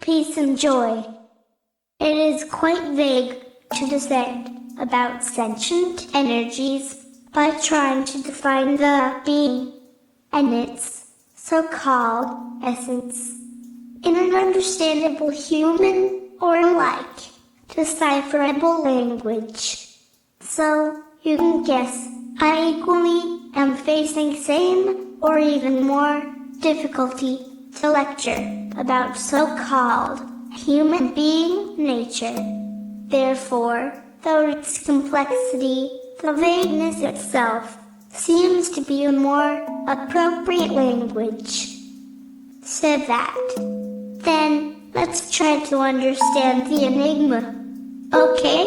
peace and joy. It is quite vague to dissect about sentient energies by trying to define the being and its so-called essence in an understandable human or like decipherable language. So you can guess I equally am facing same or even more difficulty to lecture about so-called human being nature. Therefore, though its complexity, the vagueness itself, seems to be a more appropriate language. Said that. Then, let's try to understand the enigma. Okay?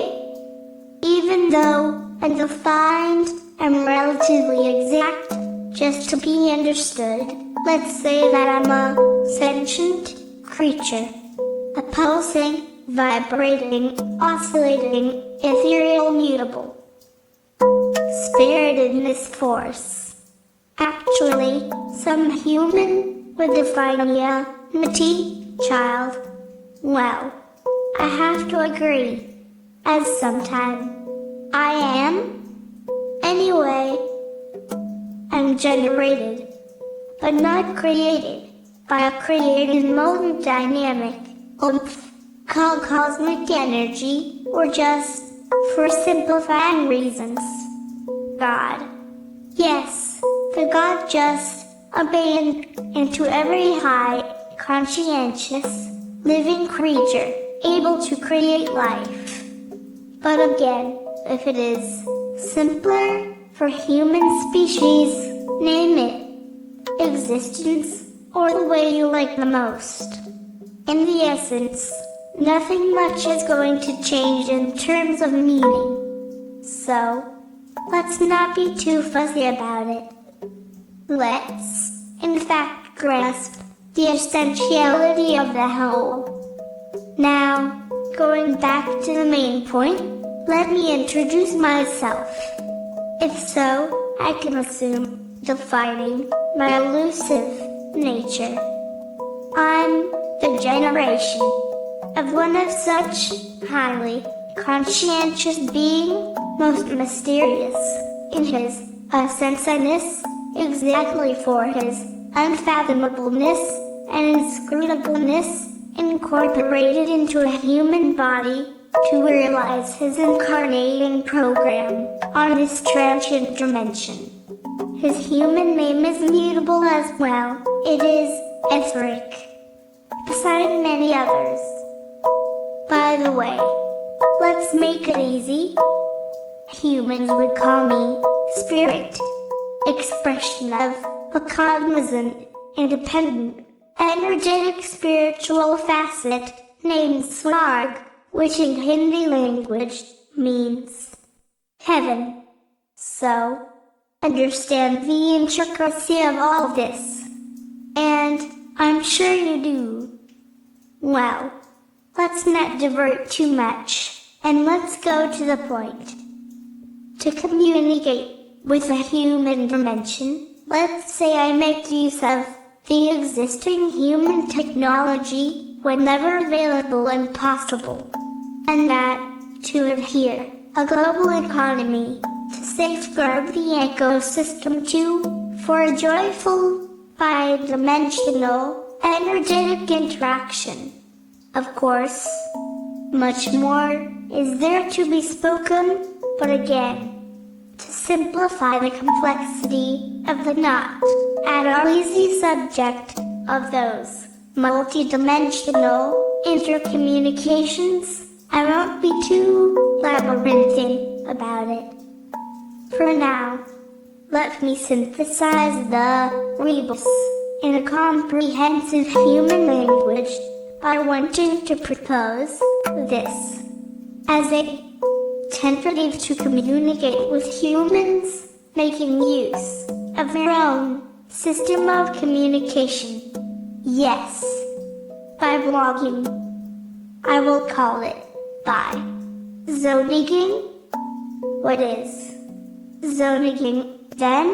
Even though undefined and relatively exact, just to be understood, let's say that I'm a sentient creature. A pulsing, vibrating, oscillating, ethereal mutable. Spiritedness force. Actually, some human would define me a child. Well, I have to agree, as sometime I am. Anyway, I'm generated, but not created, by a created multi-dynamic called cosmic energy, or just, for simplifying reasons, God. Yes, the God just obeyed into every high, conscientious, living creature, able to create life. But again, if it is simpler for human species, name it existence, or the way you like the most. In the essence, nothing much is going to change in terms of meaning. So, let's not be too fuzzy about it. Let's, in fact, grasp the essentiality of the whole. Now, going back to the main point, let me introduce myself. If so, I can assume defining my elusive nature. I'm the generation of one of such highly conscientious being, most mysterious in his sensiveness, exactly for his unfathomableness and inscrutableness, incorporated into a human body to realize his incarnating program on this transient dimension. His human name is mutable as well. It is etheric, beside many others. By the way, let's make it easy. Humans would call me spirit, expression of a cognizant, independent, energetic spiritual facet named Swarg, which in Hindi language means heaven. So, understand the intricacy of all this. And I'm sure you do. Well, let's not divert too much, and let's go to the point. To communicate with a human dimension, let's say I make use of the existing human technology whenever available and possible. And that, to adhere, a global economy, to safeguard the ecosystem too, for a joyful, bi-dimensional, energetic interaction. Of course, much more is there to be spoken, but again, to simplify the complexity of the not at all easy subject of those multidimensional intercommunications, I won't be too labyrinthine about it. For now, let me synthesize the rebus in a comprehensive human language by wanting to propose this as a tentative to communicate with humans, making use of their own system of communication. Yes, by blogging. I will call it by zoniging. What is zoniging then?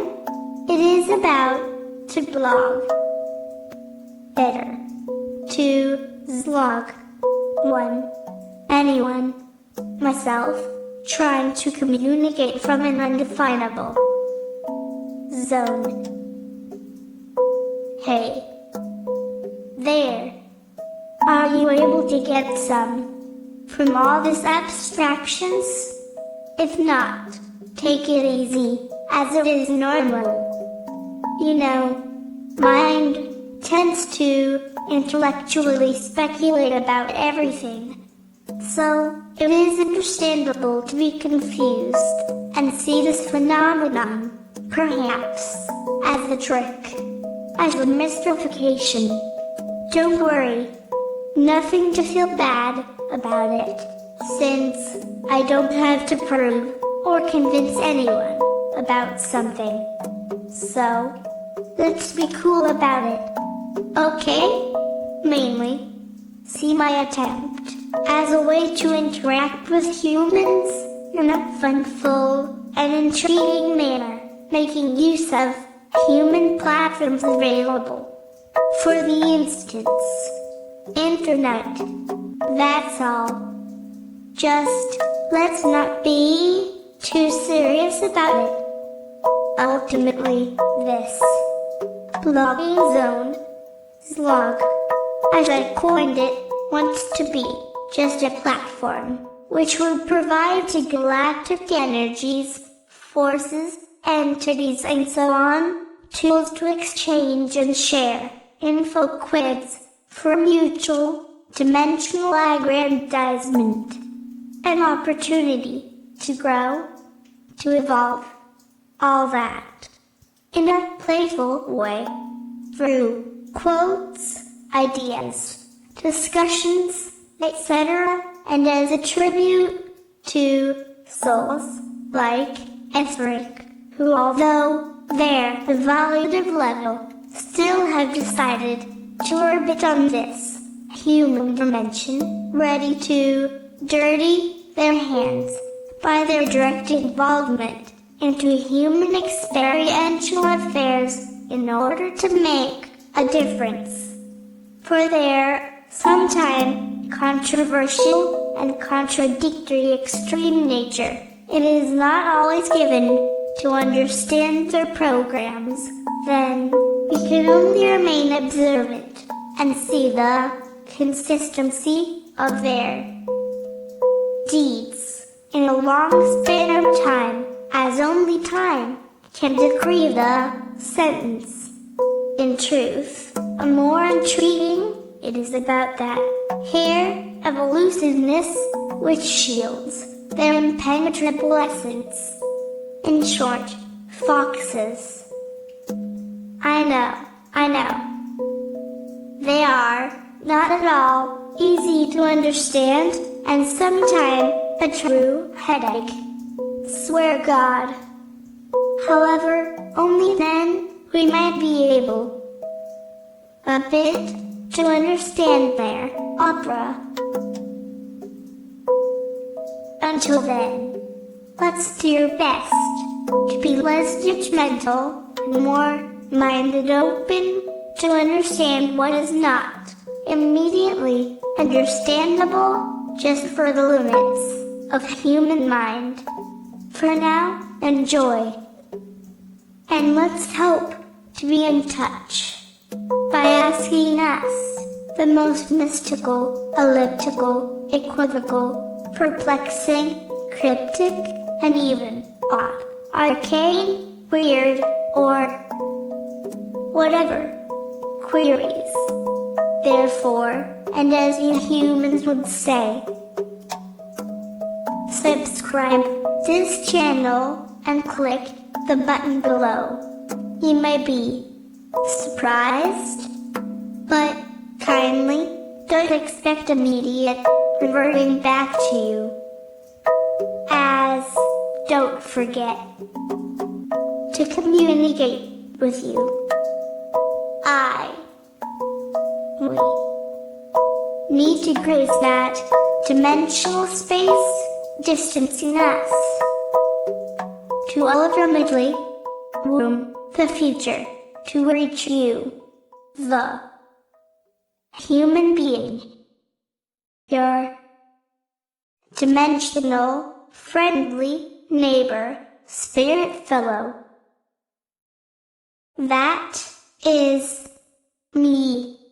It is about to blog. Better. To Swarg. 1. Anyone, myself, trying to communicate from an undefinable zone. Hey. There. Are you able to get some from all these abstractions? If not, take it easy, as it is normal. You know, mind tends to intellectually speculate about everything. So, it is understandable to be confused and see this phenomenon, perhaps, as a trick, as a mystification. Don't worry. Nothing to feel bad about it, since I don't have to prove or convince anyone about something. So, let's be cool about it, okay? Mainly, see my attempt as a way to interact with humans in a funful and intriguing manner, making use of human platforms available for the instance. Internet. That's all. Just, let's not be too serious about it. Ultimately, this blogging zone, Swarg, as I coined it, wants to be just a platform which will provide to galactic energies, forces, entities, and so on, tools to exchange and share info quids for mutual, dimensional aggrandizement, an opportunity to grow, to evolve, all that, in a playful way, through quotes, ideas, discussions, etc., and as a tribute to souls like Etheric, who although they're evolutive level, still have decided to orbit on this human dimension, ready to dirty their hands by their direct involvement into human experiential affairs in order to make a difference. For their sometime controversial and contradictory extreme nature, it is not always given to understand their programs. Then we can only remain observant and see the consistency of their deeds in a long span of time, as only time can decree the sentence. In truth, a more intriguing, it is about that hair of elusiveness which shields their impenetrable essence. In short, foxes. I know. They are not at all easy to understand, and sometimes a true headache. Swear God. However, only then we might be able a bit to understand their opera. Until then, let's do your best to be less judgmental and more minded open to understand what is not immediately understandable just for the limits of human mind. For now, enjoy. And let's hope to be in touch by asking us the most mystical, elliptical, equivocal, perplexing, cryptic, and even odd, arcane, weird, or whatever queries. Therefore, and as you humans would say, subscribe this channel and click the button below. You may be surprised, but kindly don't expect immediate reverting back to you. As don't forget to communicate with you. We need to grace that dimensional space distancing us to ultimately womb the future to reach you, the human being. your dimensional, friendly neighbor, spirit fellow. That is me.